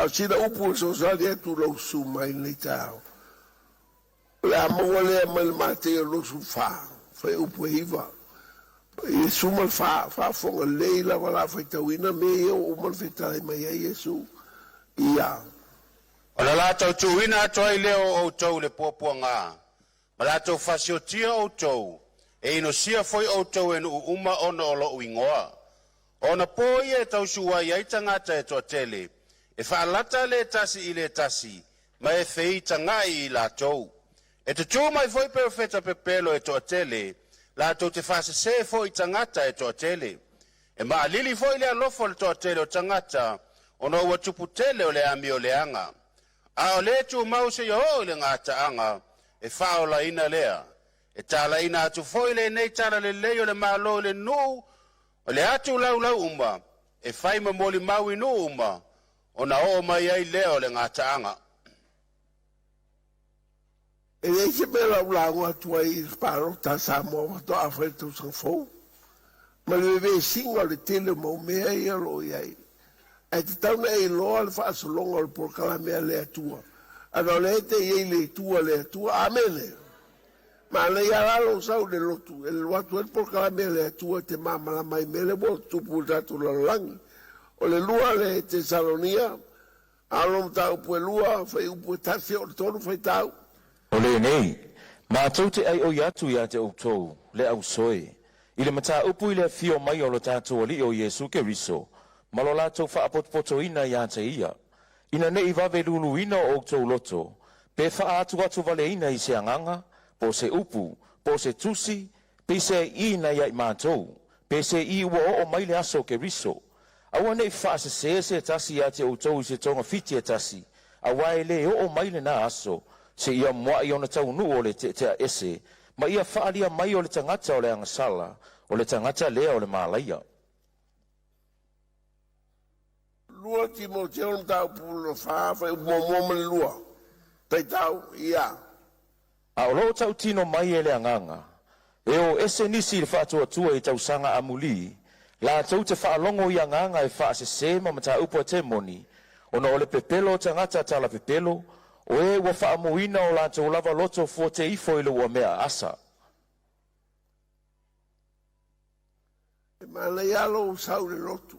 sina upu so sali tu lo su mai le tau la mo le mal mate lo su fa upu iva e suma fa fonga leila wala fa tawina me o mal feta mai Yesu ia Ola la tau tuina toi leo o tau le popoanga. Ma la tau fasio tia o tau. E ino sia foi o tau enu uma ona o lo uingoa. Ona poi e tau sua iai tangata e toa tele. E whaalata le tasi i le tasi. Ma e fei tangai i la tau. E te tū mai foi perfeta pepelo e toa tele. La tau te fase se foi tangata e toa tele. E ma lili foi le alofo le toa tele o tangata. Ona ua tupu tele o le ami o le anga. A o le TUMAU se yo le ngata anga e fao la ina lea e tala ina atu foi le nei tala le leo le malo le nu o le atu lau umba e fai ma moli maui nu umba o na o mai ai leo le ngata anga e le se me la atu ai sparo ta samo to afreto so fo ma le ve singa le tele mo me ai lo ai e te tauna e loa le whaasolonga o le porkala mea le atua. Ano le te iei le atua, amene. Ma le iaralo sau le lotu, e le watu e porkala mea le atua te mamala mai mele mo tupu tatu lalangi. O le lua le te salonia, alo mta upu e lua, fai upu e tasi o le tonu fai tau. O le nei, ma tau te ai o yatu ya te outou, le au soe. I le mata upu i le fio mai o lo tatu o li o Yesu ke riso. Malo lato fa apoto ina ya te ia. Ina ne i vave lulu ina o tau loto. Pe fa atu vale ina i se anganga, po se upu, po se tusi, pe se ina ya i mātou. Pe se i ua o maile aso ke riso. Awa ne i fa se tasi ya te outou i se tonga fiti e tasi. Awa e le o maile na aso, se ia mua i ona tau nu o le te ese, ma ia fa alia mai o le tangata o le angasala, o le tangata lea o le malaia. Lua ti mo te on tau pulo fa mo me lua. Pei tau, ia. A o lo tau tino mai e le anganga. E o ese nisi le whaatua tua i tau sanga amuli. La tau te whaalongo i anganga e wha se ma mata upo te moni. O na ole pepelo tangata tala pepelo. O e wa whaamuina o la tau lava loto fo te ifo i le ua mea asa. E mana ialo sau le lotu.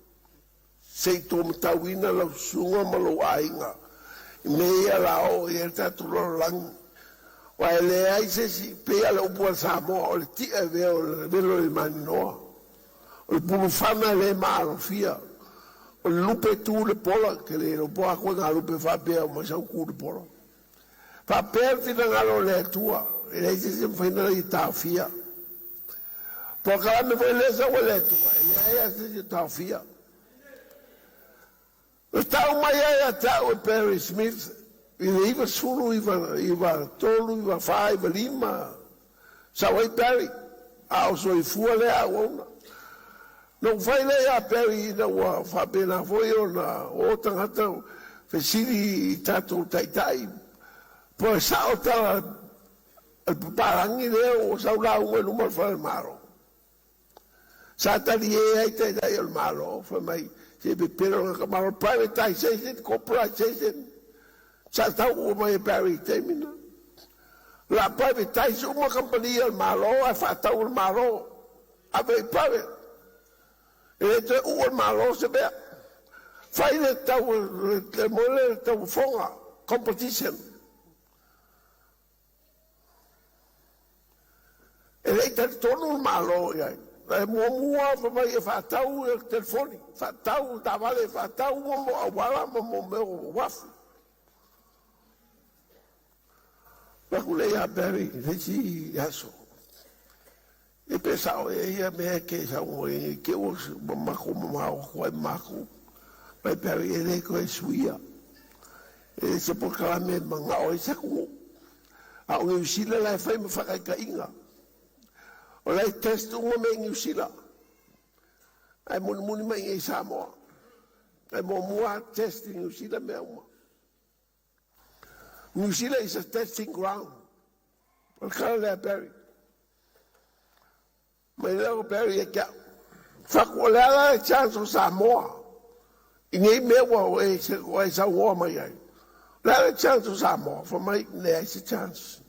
Sei tō matawina lau sunga malo ainga. Me ia lao i e tatu langi. Wa e le ai se si pea le upua Samoa o le tia veo le velo le maninoa. O le pulufana le maarofia. O le lupe tu le pola ke le no poa kua ngā lupe whapea o masau ku le pola. Whapea tina ngalo le atua. E le se se mwhaina i tāwhia. Po kalame fai lesa wa le atua. E le ai se se tāwhia. O tau mai ai a tau e Perry Smith, i le iwa suru, iwa tolu, iwa wha, iwa lima. Sa wai Perry, a o so i fua le a ona. No whai le a Perry ina wa whapena foi o na o tangata whesiri i tatou taitai. Po e sa o tala al paparangi leo o sa ula unga numal whale maro. Sa tali e ai taitai al maro, wha mai. Se be pero ka maro privatization, corporatization. Sa tau o mai Barry Temina. La privatization uma company al malo, a fa tau al malo. A be private. E te o al malo se be. Fai le tau le mole tau fonga competition. E le te tonu malo ia. E mua mai e whatau e telefoni. Whatau, ta vale whatau mo awala mo meo wafu. Waku leia Barry, resi aso. E pesao e ia mea ke sa ue ke o mako mamao koe mako. Mai Barry e le koe suia. E se pokalame manga o e saku. A o New Zealand lai whai ma whakaika inga. O lai test unga me New Zealand. Ai muni mai e Samoa. Ai mua test in New Zealand me uma. New Zealand is a testing ground. O kala lea Barry. Mai leo Barry e kia. Whakuoleala e chance o Samoa. Ingai mewa e sa ua mai ai. Lea le chance o Samoa, fa mai lea isi chance.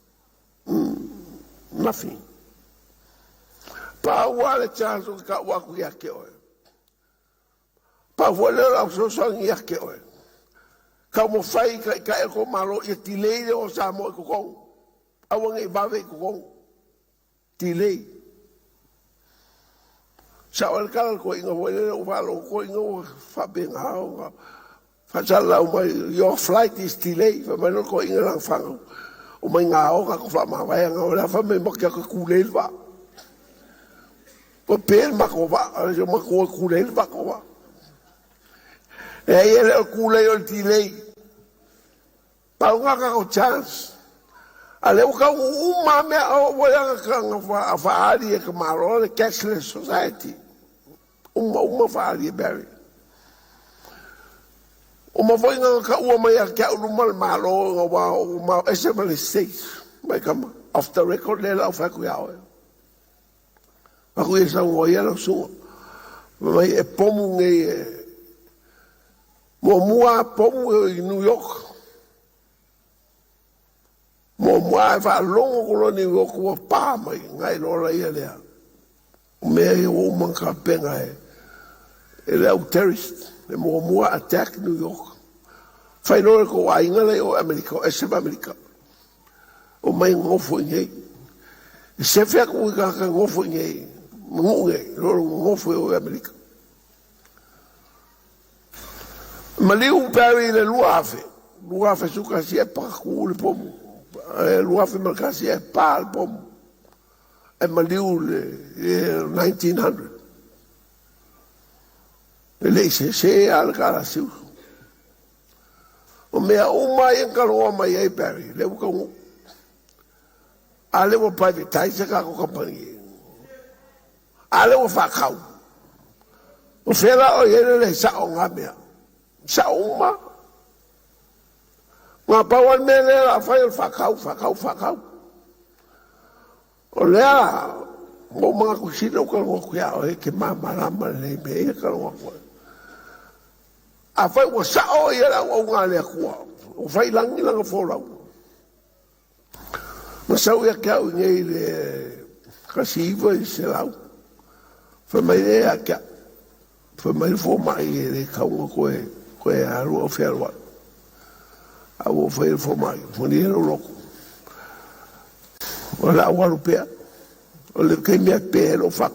Nothing. Pa ua le chance o ka ua ku iake oe. Pa ua le au sosang iake oe. Ka mo fai ka e ko malo i tilei o Samoa i kukou. Awa ngai bawe i kukou. Tilei. Sa o le kala ko inga wale o walo ko inga o whabenga hao. Fasala o mai, your flight is delayed. Fa mai no ko inga lang whanga. O mai ngā o ka ko whamawai anga o la whamai makia ka kulei wa. Ko pēr mako wa, o mako kulei wako wa. E ele o kulei o delay. Paunga ka ko chance. Ale o ka umame o wala ka nga whaari e ka maro le cashless society. Uma whaari e bari. Uma foi nga ka ua mai a kia uruma le maro nga wa uma esemale states. Mai kama off the record le lau whaku iau e. Aku e sa ngoi ala sunga. Mai e pomu ngei e. Mua pomu e New York. Mua e wha longo kolo New York ua pā mai. Ngai lora ia lea. Mea e o manka penga e. E lea u terrorist. E mua attack New York. Fai lora ko a ingale o Amerika. O esema Amerika. O mai ngofo ingei. E se fea ko i kaka ngofo ingei. Ngunge. Lora ngofo o Amerika. Maliu pari le luafe. Luafe suka si e paku le pomu. Luafe makasi e pa le pomu. E maliu le 1900. Le se al kala siu. O mea uma e kaloa mai e pari. Le uka ngu. Ale wa privatize ka ko company. Ale wa whakau. O whera o yere le sa o ngā mea. Sa uma. Ngā pawan me lea a whai o whakau. O lea, mo mga kusina o kalunga kuia o e ke mamarama le me e kalunga kuia. A whai wa sa o yera o ngā lea kua. O whai langi langa whorau. Ma sau ia kia o ngei le kasi iwa i se lau. Wha mai le a kia. Wha mai le fo mai e le kaunga koe aru o whiarua. A o whai le fo mai. Mwani e loko. O la waru pea. O le kei mea pea lo whak.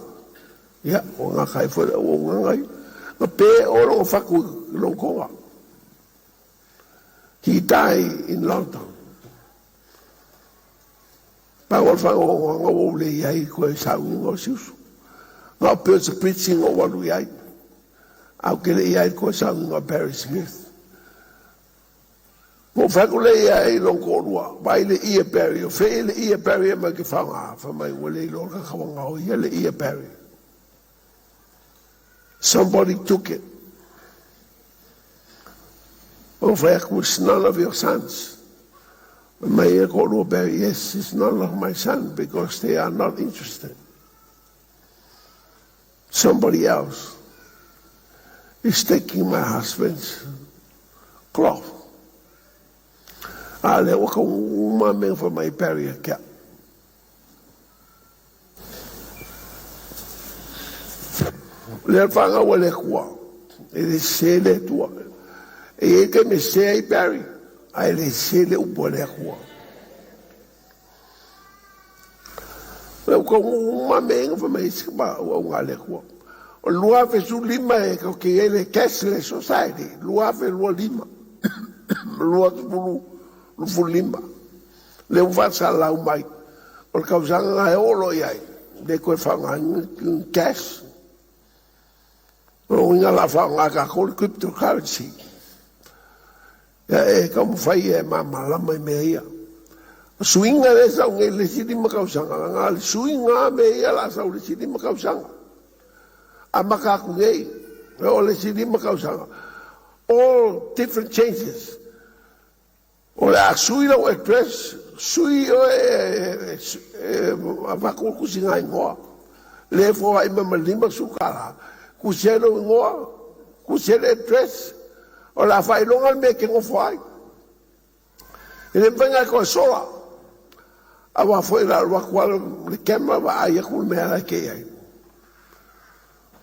Ia, o ngā kai whai o ngā ngai. Ngā pea o lo whaku lo konga. He died in London. Pawal whango ngā o le iai koe saungi ngā siusu. Ngā pēr sa preaching o walu iai. Au ke le iai koe saungi ngā Barry Smith. Mo whaku le iai long kōrua. Vai le ia Barry. O whee le ia Barry e mai ke whanga. Whamai ua le ilo ka kawanga o ia le ia Barry. Somebody took it. O whaku is none of your sons. May I call you Barry? Yes, it's none of my son because they are not interested. Somebody else is taking my husband's cloth. Ale waka uma men for my Barry account. Le whanga wale kua. E le se le tua. E eke me se ai Barry. Ai le se le upo le kua. Le waka uma men for my sikma o ngā le kua. O lua fe su lima e ka ke e le cashless society. Lua fe lua lima. Lua tupulu. Lufu lima. Le uwhatsa lau mai. O le kausanga e olo iai. Le koe whanga cash. O inga la whanga ka kore cryptocurrency. Ia e ka mwhai e mamalama i mea ia. Suinga le sau nge le sirima kausanga. Ngā le suinga mea ia la sau le sirima kausanga. A makaku ngei. O le sirima kausanga. All different changes. O la sui la o address, sui o a wako kusinga ingoa. Le fo ai mama lima sukara. Kuseno ingoa, kuseno address, O la whailonga me ke ngofo ai. E le mpenga ko sola. Awa foi la lua kuala le kema wa aia kul mea la ke ai.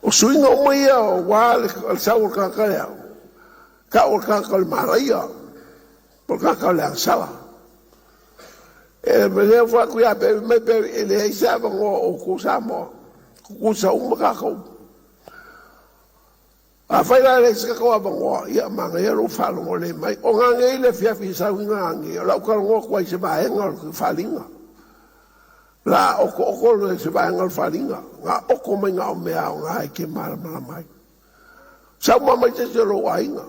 O suinga o maia o wā le saur kakalea. Ka o kakal maraia. Por kakal le angsala. E me leo wha kuia pe me pe e le heisa wango o kusa mo. Kusa uma kakau. A whaila le sika kaua wango ia manga ia lo whalongo le mai. O ngange i le fiafi sa winga angi. O lau karongo kua i se maenga o whalinga. La oko le se maenga o whalinga. Nga oko mai nga o mea o nga ke mara mai. Sa mamai te se lo wainga.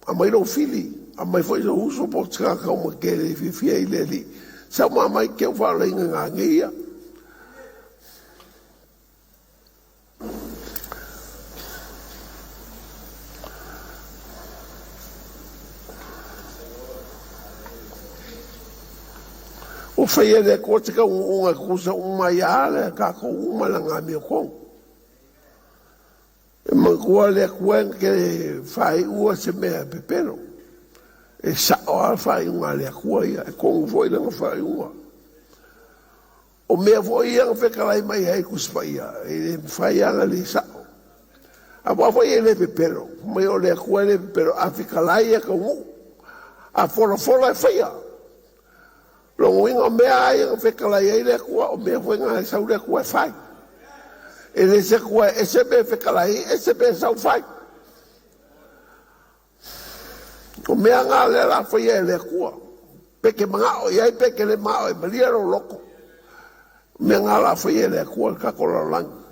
A mai lo fili. A mai foi so uso po tika kau ma kere fia i le li. Sa mamai ke whalinga nga ngia. O whaia le kō tika unga kusa umai ale ka ko uma la ngā mea kong. E mangua le kuen ke whai ua se mea pepero. E sao al whai unga le kua ia, e kongu foi langa whai unga. O mea foi ia nga whekalai mai hei kuspaia, e le whai anga le sao. A wawai e le pepero, mai o le kua le pepero, a whekalai e ka ungu. A fola e whaia. Lo inga mea ai nga whekalai e le kua, o mea foi nga e sau le kua e whai. E le se kua e se me whekalai, e se me sau whai. O mea ngā le la whaia e le kua. Peke mangao, iai peke le mao e malia ro loko. Mea ngā la whaia e le kua ka kola langi.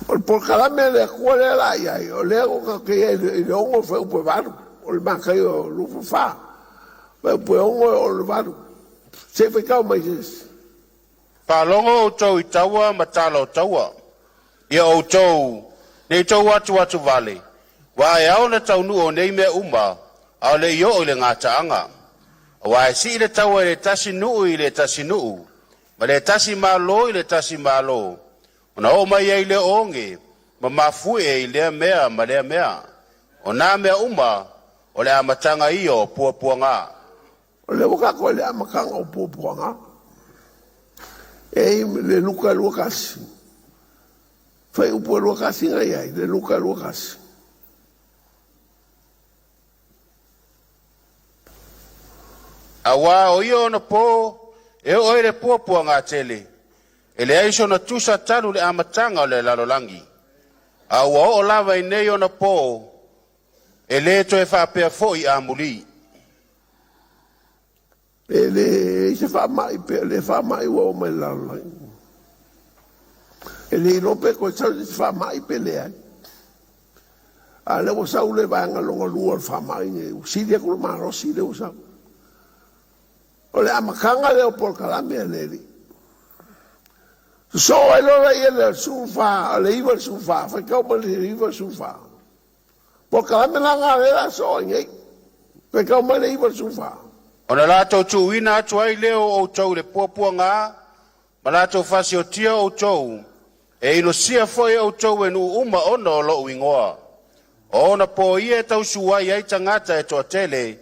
O por kalame le kua le la iai, o le o ka ke e le ongo whai upe varu. O le makai o lufu wha. Whai upe ongo o le varu. Se whekau mai sis. Palongo o tau I taua ma talo taua. Ia o tau, nei tau atu vale. Wa e au na tau nu o nei mea uma, au le io o le ngata anga. Wa e si le tau e le tasi nuu I le tasi nuu. Ma le tasi malo I le tasi malo. Ona o mai ai le onge, ma Mafo'e I lea mea ma lea mea. O nā mea uma, o le amatanga io pua ngā. O le wakako le amakanga o pua ngā. E le luka kasi. Whai upo lua kasi ngai ai, le luka kasi. A wā o io na pō, e o le pua ngā tele. E le aiso na tusa talu le amatanga o le lalolangi. A wā o lava I nei o na pō, e le to e whapea fo'i a muli. E le se whamai pe, le whamai ua o mai lalolangi. E le irope ko tau se whamai pe le ai. A le o sau le vanga longa lua le whamai nge, usidia kula marosi le o sau. O le amakanga le o por kalame a le li. So e lora I le sufa, le iwa sufa, whai kau ma le iwa sufa. Por kalame la ngā rera so ngei, whai kau ma le iwa sufa. O na lātou tuuina atu ai leo o tau le pua ngā, ma lātou whasi o tia o tau, e ino sia foi o tau e nu uma ona o lo ingoa. O na po ia e tau suai ai tangata e toa tele,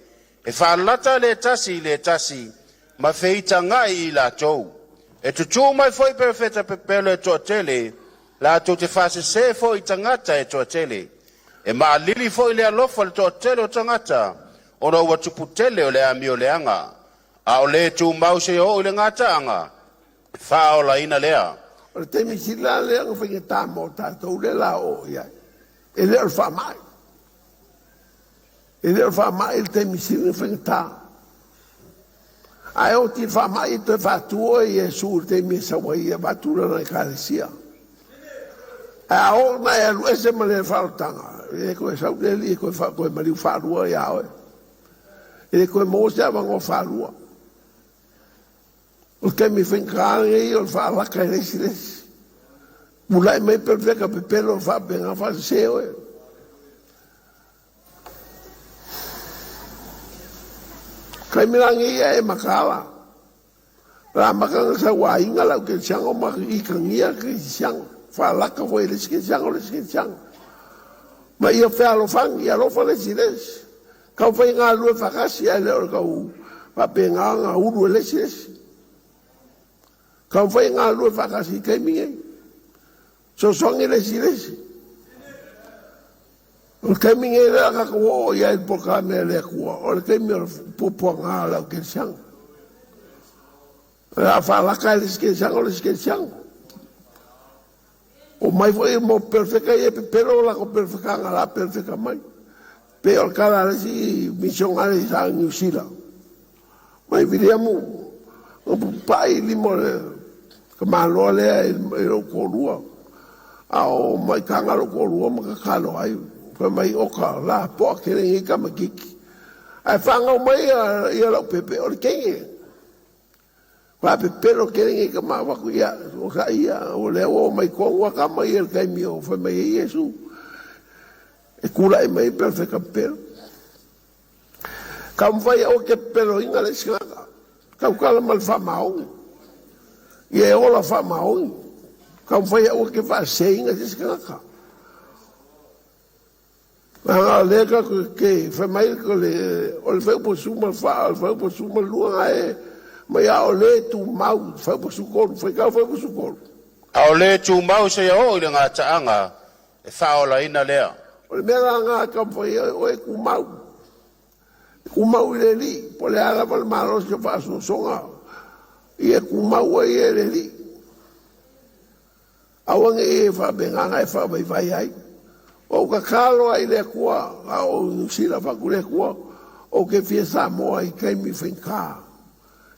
e whaalata le tasi, ma feita ngai I lātou. E tutu mai foi perfeta pepelo e toa tele, lātou te whase se foi tangata e toa tele. E maa lili foi le alofa le toa tele o tangata, o na ua tupu tele o le ami o le anga. A o le TUMAU se o le ngata anga, wha o la ina lea. O le temi sila lea nga whinge tā mō tātou le la o iai. E lea o whamai. E lea o whamai le temi sila nga whinge tā. Ai o ti whamai te whatua I Jesu le temi e sawai e watura na karesia. A o na e alu ese ma le whaotanga. E koe sau le li, e koe mariu wharua I aoe. E koe mōse a wango wharua. O temi whinkaange I o le whaalaka I resi. Mulai mai perfeka pepelo o whapenga whaseo e. Kai mirangi ia e makala. La makanga sa wainga lau ke siango ma ikangia ke siango. Whalaka foi le sike siango le sike siango. Ma ia whea alofang, ia lofa le sires. Kau whai ngā lue whakasi ai leo kau pape ngā uru le sires. Kau whai ngā lue whakasi kei mingai. So songi le sires. O kei mingai le aka kua o ia il poka mea le kua. O le kei mea pupua ngā lau ke siango. La whalaka le sike siango le sike siango. O mai foi mo perfecta e pero la ko perfecta la perfecta mai. Pe o kala le si missionari sa New Zealand. Mai Viliamu o pai limo le ka malo le o korua. Ao mai kanga lo korua ma ka kalo ai. Fa mai o ka la po ke ringi ka makiki. Ai fanga mai ia lo pepe o ke. Wa pepero keringi ka mawa ku ia o ka ia o le o mai ko wa ka mai el kai mi o fa mai Yesu e kula e mai perfecta pero kam vai o ke pero inga le skaka kam kala mal fa mau ye o la fa mau kam vai o ke fa seinga le skaka na le ka ke fa mai ko le o le fa po suma fa fa po suma lua e mai ao le TUMAU fai po sukolu fai ka fai po sukolu Ao le TUMAU se o ile ngā taanga e whaola ina lea. o le mea ngā ka fai o e kumau i le li po le ala pa le maros ke whaaso songa i e kumau e le li awange e whabenganga e whabaiwai ai o ka kalo ai le kua o sila whaku le kua o ke fia Samoa i kaimi whenkaa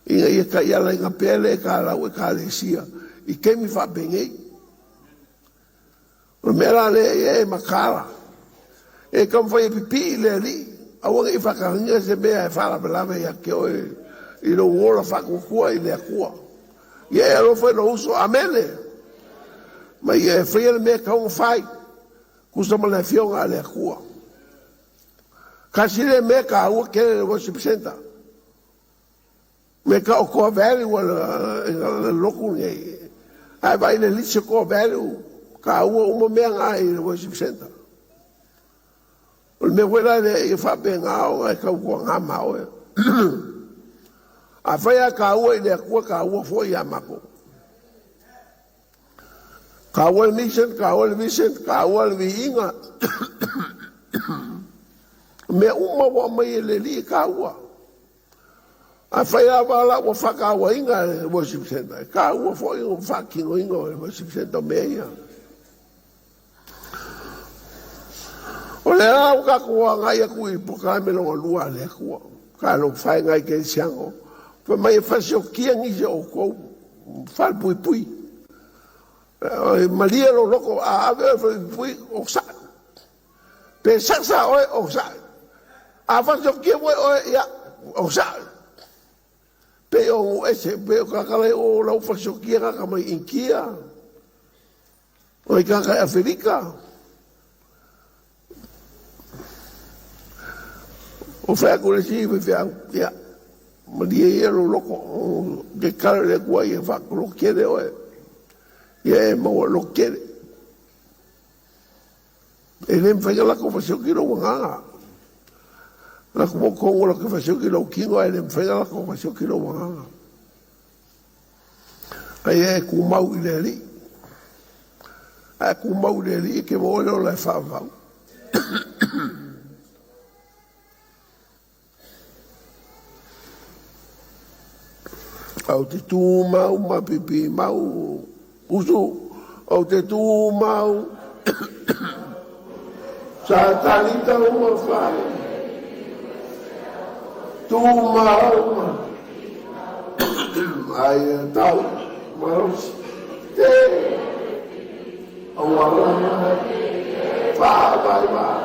Inga ia ka ia lai ngā pele ka lau e ka le sia. I kemi whabengei. O mera le e makara. E kam whai PIPI'I le li. Awanga i whakahinga se mea e whalapelawe ia ke oe. I lo wola whakukua i le akua. Ia e alo whai no uso. Amene. Ma ia e whai le mea kaunga whai. Kusa ma le fionga le akua. Kasi le mea ka aua kere le worship center. Me ka o core value wala loku nei. Ai vai le lise core value ka ua uma mea ngā i worship center. O me wera le i whape ngā o ai ka ua ngā mao e. A whaia ka ua i le akua ka ua fo i amako. Ka ua le mission, ka ua le vision, ka ua le viinga. Me uma wa mai le li ka ua. A whaia wala wa whakawa inga e worship center. Ka ua fo ingo whakingo ingo e worship center mea ia. O le au ka kua ngai a kui poka me longa lua le kua. Ka lo whai ngai ke siango. Fa mai whasio kia ngise o kou. Whal pui pui. Maria lo loko a ave pui pui o sa. Pe saksa oe o sa. A whasio kia oe oe ia o sa. Pe o ese, pe o kakale o lau whaksokia kaka mai inkia. O i kaka Afrika. O whakure si, me whiau, ia. Maria ia lo loko, ke kare le kua ia whakuro kere oe. Ia e maua lo kere. E nem whakalako whaksokia lo wanganga. La como Congo lo que fashion que lo kingo ai le fega la como fashion que lo wanga. Ai e kumau i le li. Ai kumau le li ke mo lo le fa va. Au te TUMAU ma PIPI'I mau usu au te TUMAU sa talita uma fa TUMAU ai tau maros te awala fa vai vai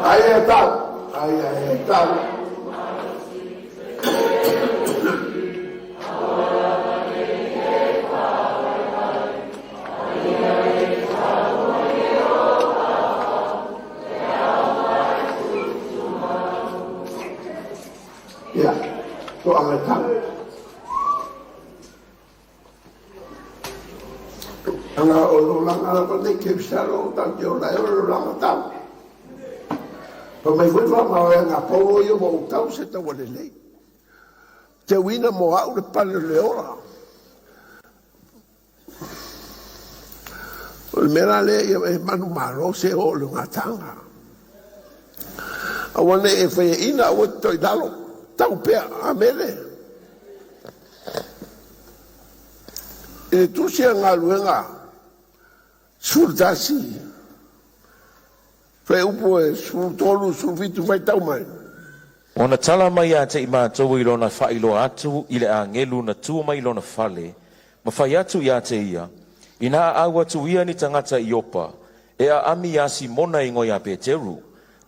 ai tau to angatang. Anga o lang ala pa nei ke salo ta yo la o lang ta. Pa mai foi fa ma nga po yo mo tau se ta wale nei. Te wina mo au de pa le ora. O mera le e manu malo se o le ngatanga. A wane e fe ina o to dalo tau pe amele. E tu se nga luenga sultasi. Fe upo e sul tolu sul fitu fai tau mai. Ona tala mai a te ima tau i lona whailo atu i le a ngelu na tua mai lona whale. Ma whai atu i a te ia. Ina awa tu ia ni tangata i opa. E a ami a si mona i ngoi a Peteru.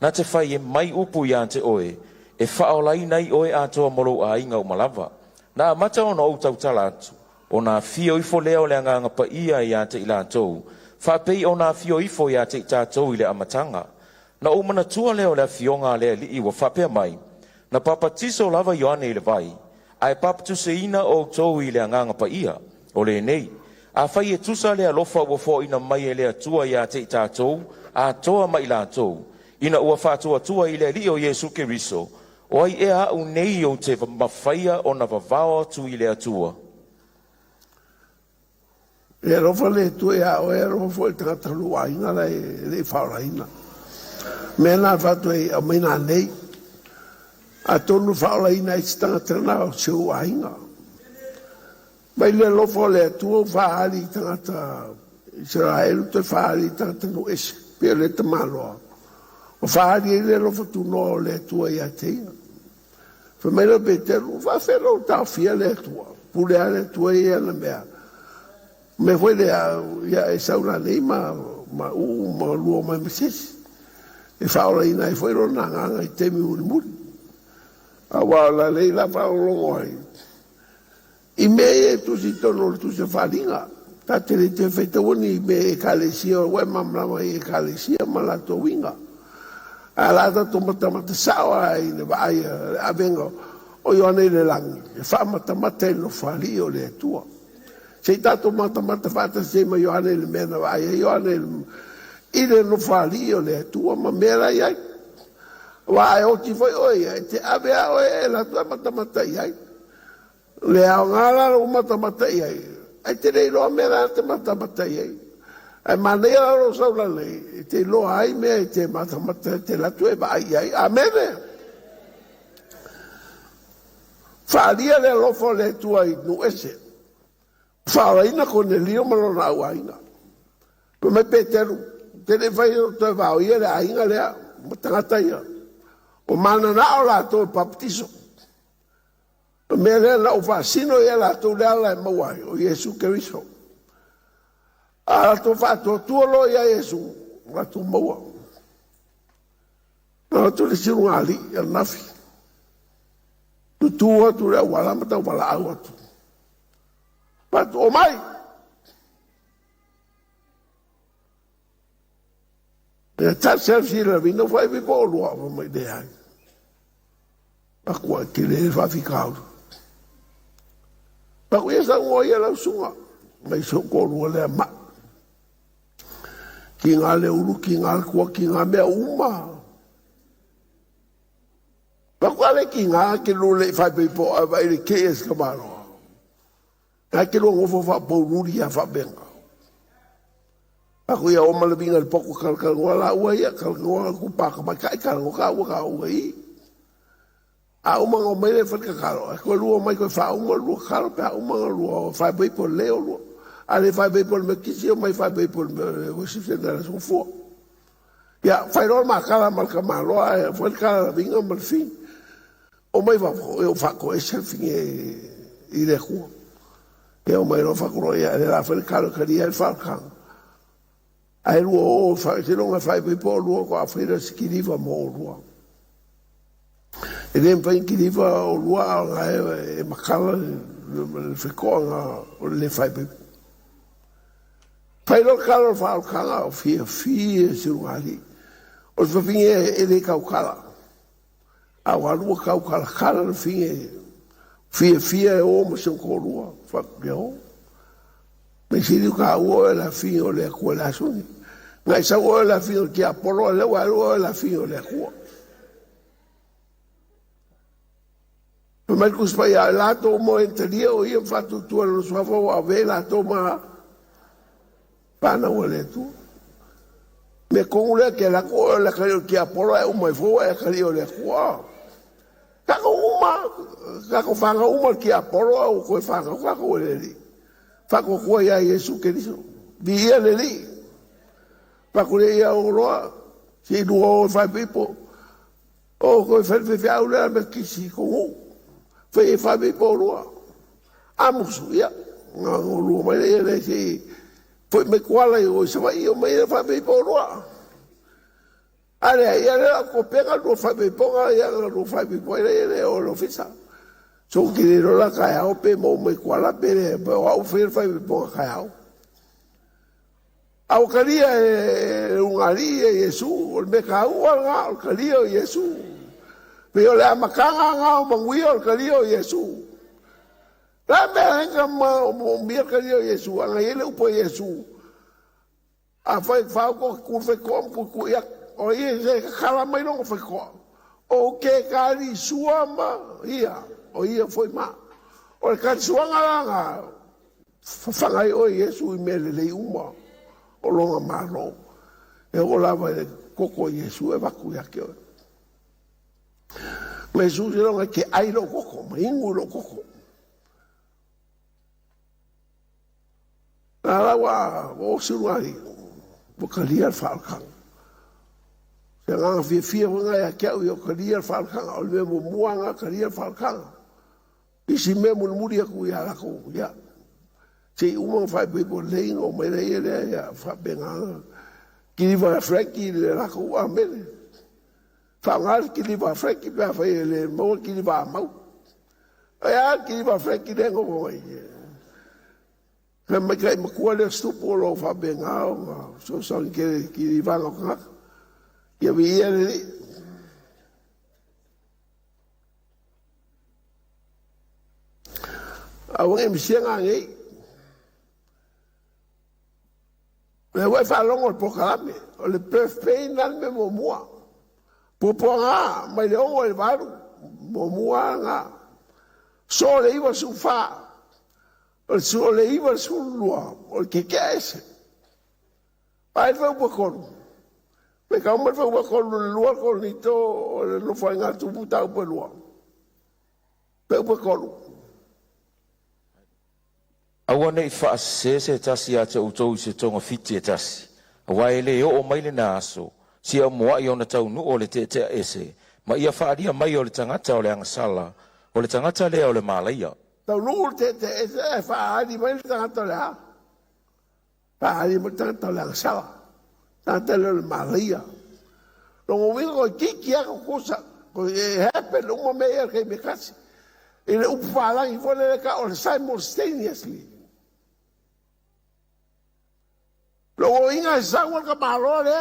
Na te whai e mai upu i a te oe. E whaolai nei oe a toa molo a inga o malava. Na mata ona o tau tala atu. O na fio ifo leo le anga pa ia i a te ila tou. Whapei o na fio ifo i a te tātou i le amatanga. Na o mana tua leo le fionga le li i wa whapea mai. Na papatiso lava Ioane i le vai. Ai papatu se ina o tou i le anga pa ia. O le nei. A whai e tusa le alofa ua fo ina mai e le atua i a te tātou. A toa mai la tou. Ina ua whatua tua i le li o Jesu Keriso. O ai e a u nei o te mawhaia o na vavao tu i le atua. E rofa le tu e a o e rofa fo e tangata lua inga le whaora ina. Mena whatu e a mena nei. A tonu whaora ina i tangata na o se ua inga. Mai le lofo le atua whaari tangata Israel te whaari tangata no ese. Pia le te maloa. O whaari e le lofo tu no le atua i a teina. Fa mai le Peteru whawhero tau fia le atua. Pule a le atua i ana mea. Me fue de ya esa una ley ma luo ma meses e faula ina e foi rona nga i temi uri muri a la lei la fa lo i me tu si tono tu se falinga ta te feita woni me kalesia o ma mama e kalesia ma la to winga a la to mata sawa i ne vai a vengo o io ne le lang fa mata no fali o le tua. Se tato mata fata se ma Ioane le mena vai Ioane ile no falio le tua ma mera ia vai o ti foi oi te ave o la tua mata ia le ngala o mata ia ai te le lo mera te mata ia ai maneira lo sa la le te lo ai me te mata te la tua vai ia amen falia le lo fo le tua no ese Falaina con el lío malo na waina. Pero me Peteru, te le fai to va o ia la inga le tangata ia. O mana na ola to baptizo. Me le la o fasino ia la to la mawai o Jesu Cristo. A to fa to lo ia Jesu, la to mawa. No to le siru ali el nafi. Tu le wala mata wala awatu. But oh my, the touch la vino fai vi po luogo mai de ai. A qua che le fa ficao. Ma questa uoia la sua, mai so ko le ma. Ki ngale ulu ki ngal kwa ki ngame uma. Ma quale ki nga che lo le fai po avere che es camaro. Aquilo ngofo fa boruri ya fa benga. Aku ya o malabinga el poco kalkal wala uaya kalkal ku pa ka kai kal ka uai. A uma o mele fa kalo. Ko lu mai ko fa uma lu kalo pa uma lu fa be por leo lu. Ale fa be por me kisi o mai fa be por o si se da so fo. Ya fa ro ma kala mal ka malo fa kala binga mal fin. O mai va o fa ko ese fin e le ju. E o mai rofa croia era fel caro queria el falcão ai luo fa se non fai poi po luo qua fira skiriva mo luo e nem pa skiriva o luo e makala le ficou le fai poi lo caro falcão o fia su ali o fa finge e le caucala a luo caucala cala fine fia o mo se ko lua fa yo me si ka o la fi o le ko la suni ngai sa o la fi o ki apolo le o la fi o le ko Marcus pa ya la to mo enteria o ia fatu tu lo sua fo a vela toma pana o le tu me con le que la ko la que apolo e o mai fo e ka o le ko kako fanga uma ki apolo o ko fanga kako le li fako ko ya Yesu Kristo bi ele li fako le ya o roa si duo fa people o ko fa fa ula me kisi ko fa people roa amusu ya no lu mai le si foi me kwala o se vai o mai fa people roa ale ya le ko pega do fa people ya do fa people ele o lo fisa so que la caia o pe mo me kwala pe o fer fa people caia au kalia un ali Yesu o me kau o kalia Yesu pe o la makanga nga o mangui o kalia Yesu la me nga mo mi kalia Yesu anga ele o po Yesu a fa ko ku fe ko ku ya o ye se kala mai no fe ko o ke kali suama ia o ia foi ma o ka suanga nga fa ngai o Yesu i mele le uma o longa malo e o lava koko Yesu e vaku ya ke me su se longa ke ai lo koko ma ingu lo koko ala wa o suari o kalia falkan se nga fi nga ya ke o kalia falkan o le mo muanga kalia falkan isi me mo muri ku ya la ko ya se uma fa be bo lein o me le ya fa benga ki va freki le la ko a me fa ngal ki va freki ba fa le mo ki va mau ya ki va freki le ngo ko me kai mo ko le stupo lo fa benga so so ki va lo ka ya vi ele awang em sianga ngai le vai fa longo po kalame o le perfein nan me mo mua po nga mai le o le baru mo mua nga so le iba su fa o so le iba su lua o que ese vai fa po con me ka mo fa po con lua con nito lo fa nga tu puta po lua pe po con awana I fa se tasi a te utou se tonga fiti e tasi. Awai le o maile na aso. Si a moa I ona tau nu o le te ese. Ma ia fa adia mai o le tangata o le angasala. O le tangata le o le malaia. Tau nu te ese fa adi mai le tangata le ha. Fa adi mai tangata le angasala. Tangata le malaia. Longo wingo kiki ako kusa. Ko e hepe lungo mea kei me kasi. Ele upalangi fole le ka o le simultaneously. Lo inga sawa ka malo le.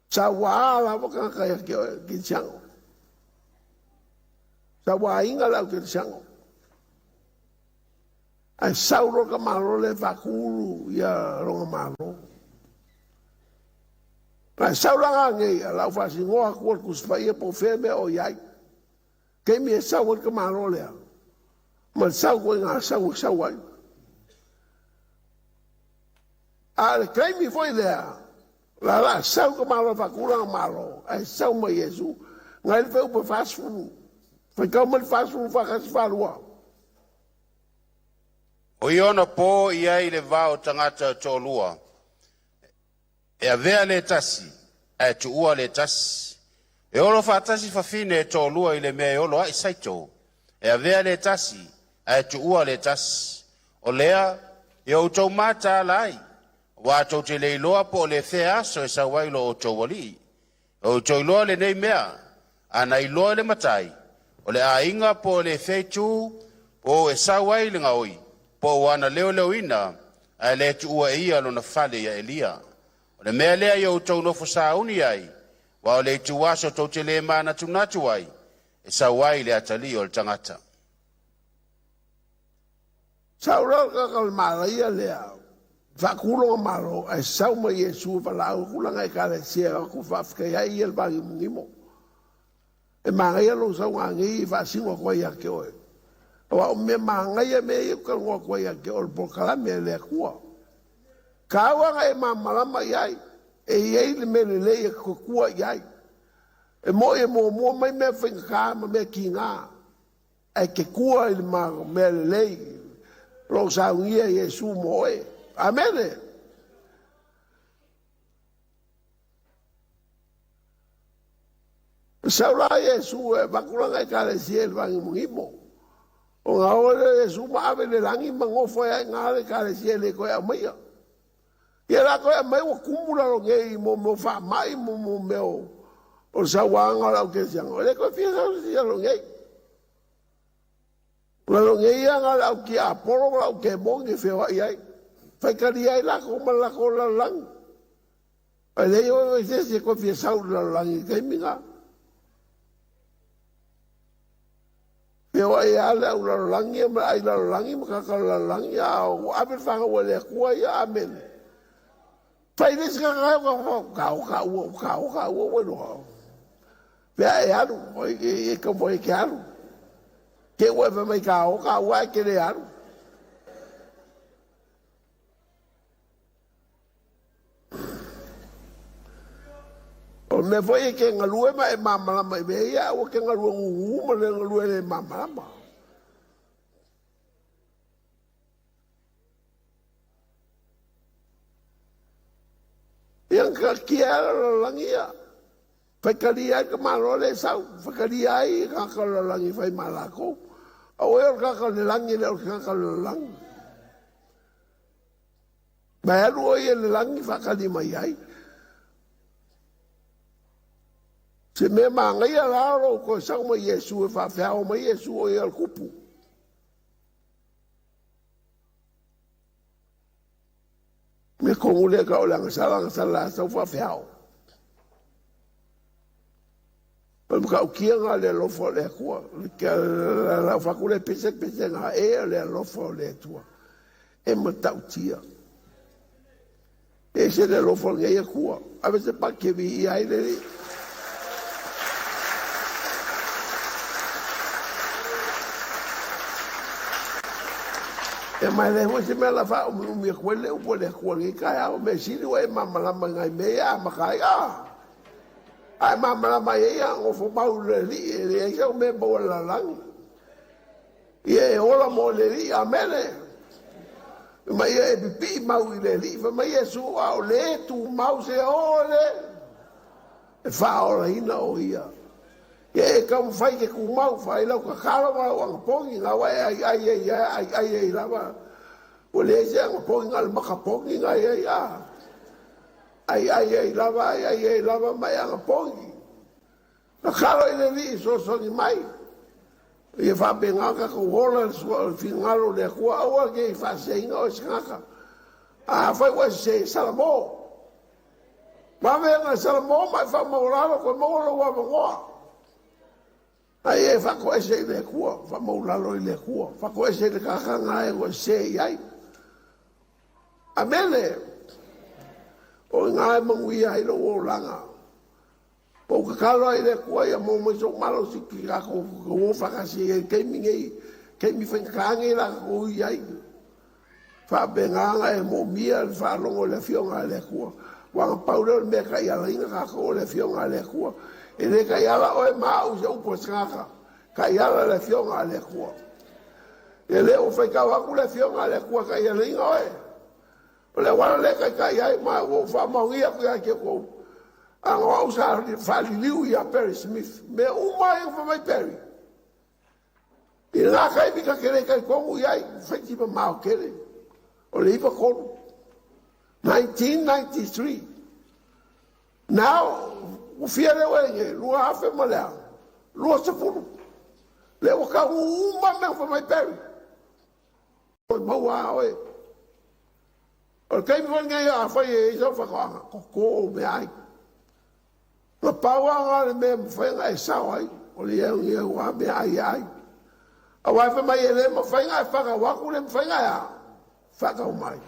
Sawa la boka ka ki chango. Sawa inga la ki chango. Ai sauro ka malo le vakulu ya ronga malo. Ai saura ngai la fa singoa ko kuspai po feme o yai. Kei me sawa ka malo le. Ma sawa nga sawa. Al kei mi foi there. La sau ka malo fa kula malo. Ai sau ma Yesu. Ngai fe po fast food. Fa ka mo fast food fa ka falua. O iona po ia I le vao tangata tolua. E avea le tasi. E tu ua le tasi. E olo fa tasi fa fine tolua I le mea olo ai saito. E avea le tasi. E tu ua le tasi. O lea. E o tau mata lai. Wa tau te leiloa po le fea so e sa wailo o tau wali. O tau iloa le nei mea. Ana iloa le matai. O le a inga po le feitu. Po e sa waili nga oi. Po wana leo ina. A le tu ua ia lo na fale ya Elia. O le mea lea i o tau nofo sa uni ai. Wa o le tu waso tau te le mana tunatu ai. e sauai le atali o le tangata. Saura kakal malaia lea. Whakulonga maro ai sauma Yesu walau kulanga e kare sia ku whafkei ai el bangi mungimo. E mangai alo saunga ngi whasingo kwa ia ke oe. Wa o me mangai e me i ukalunga kwa ia ke oe pokalame e lea kua. Kawanga e mamalama iai. E iei le mele le e kukua iai. E mo mai me whinka ma me ki ngā. E ke kua i le mele le. Lo saungia Yesu moe. Amen. Saura Yesu e makulanga i kare siel vangi mungimo. O ngā ore Yesu maawe le langi mangofo e ngā le kare siel e koe a maia. Ia la koe a mai wa kumula lo ngei mo wha mai mo meo. O sa wanga lau ke sianga. O le koe fia sa sia lo ngei. Lo ngei anga lau ki a poro lau ke mongi whiwa iai. Whaikari ai lako malako la lang. Ai lei o se koe fia sau la lang i keiminga. Whiwa i ale au la langi ai la langi makaka la langi au. Amen whanga wale kua ia amen. Whainis ka kau wano. Pea e aru, e ka moe ke aru. Ke ue me mai kau ai ke le aru. O me foi ke ngalue ma e mamalama i mea, o ke ngalue nguhu ma le ngalue le mamalama. Yang ka kia la langia. Whaikari ai ka maro le sau. Whaikari ai ka la langi whai malako. Au e ka le langi le o ka le langi. Mai anu o e le langi whakari mai ai. Se me mangai a laro ko sau mai Yesu e whawhiao mai Yesu o e al kupu. Me kongule ka o langa salanga sala sau whawhiao. Pam ka o kia ngā le lofo le kua. La whakule pese ngā e le lofo le tua. E matautia. E se le lofo ngei a kua. Ave se pakevi i aile li. E mai le hoi se mea la wha o mi kwele upo le kua ngi kai au me siri wa e mamalama ngai mea a makai a. Ai mamalama e a ngofo mau le li e le e sau me bawa la langi. Ia e ola mo le li a mele. Ma ia e pipi mau i le li. Fa mai e su au le tu mau se o le. E wha ora ina o ia. Ia e kam whai ke ku mau whai lau ka karo ma o anga pongi nga wa ai lava. O le se anga pongi nga le maka pongi nga ai lava mai anga pongi. Ka karo i le li so ni mai. Ia wha pengaka ka wola fingalo le kua aua ke i wha seinga o singaka. A whai wa se salamo. Ma venga salamo mai wha mauraro ko maura wa mangoa. Ai e wha ko ese i le kua, wha mauraro i le kua. Wha ko ese i le kakanga e wa se i ai. Amele. O ngā e mangui ai lo o langa. Po ka kalo ai le kua ia mo so malo siki ka ko whakasi e keimi ngei, keimi whenkangi la ko i ai. Wha benganga e mo mia wha longo le fionga le kua. Wanga paure me ka ia ringa ka ko le fionga le kua. E le ka iala o e mau se upo skaka. Ka iala le fionga le kua. E le o whaikau aku le fionga le kua ka ia ringa o e. O le wana le ka iai ma o wha maungia ku ia ke kou. Ang o sa whaliliu i a Perry Smith. Me umai o whamai Perry. I ngā kai pika kere kai kongu iai. Whaitipa mao kere. O le ipa konu. 1993. Now, o fia le wenge, lua hafe ma lea. Lua sapuru. Le o ka uma me o whamai Perry. O maua oe. O kai mi wanga ia a whai e isa whakaanga. Ko me ai. Na paua ngā le mea mwhenga e sao ai. o le ia wa me ai a wa fa mai ele mo fa nga fa wa ku le fa nga ya fa ka mai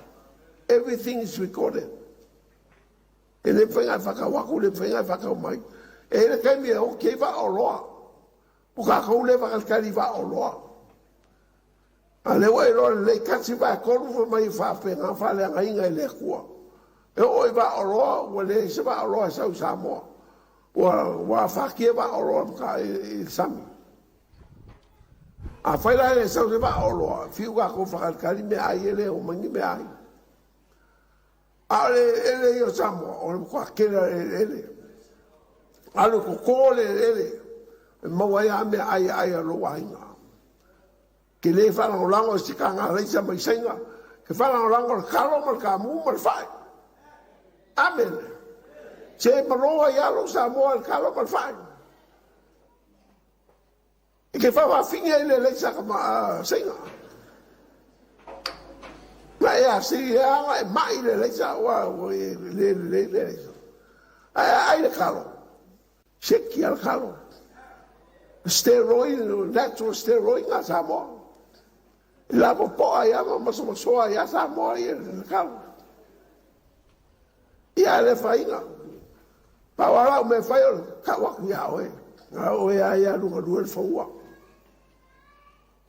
everything is recorded ele fa nga fa ka wa ku le fa nga fa ka mai ele ka mi o ke va o lo o ka ko le va ka li va o lo ale wa lo le ka si va ko ru mai fa pe nga fa le nga inga le ku e o va o lo o le se va o lo sa mo wa fa ke va o lo ka sami a fai la le sa se va o lo fiu ga ko fa ka li me ai ele o mangi me ai ale ele yo samo o ko ke ele alo ko ele ma wa ya me ai lo wa inga ke le fa la lango si ka nga le sa mai senga ke fa la lango ka lo mal ka mu mal fa amen che ma lo ya lo sa mo al ka lo mal fa che fa va finire le sa ma senga ma ya si ya mai le sa wa le ai le ka lo sheki al ka lo steroid natural steroid nga sa mo la po ya ma so ya sa mo il ka lo ya le faina pa wala me fa ka wa ya o ya lu el fo wa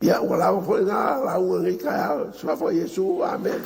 ya wala fo nga la u ngi ka so fo yesu amen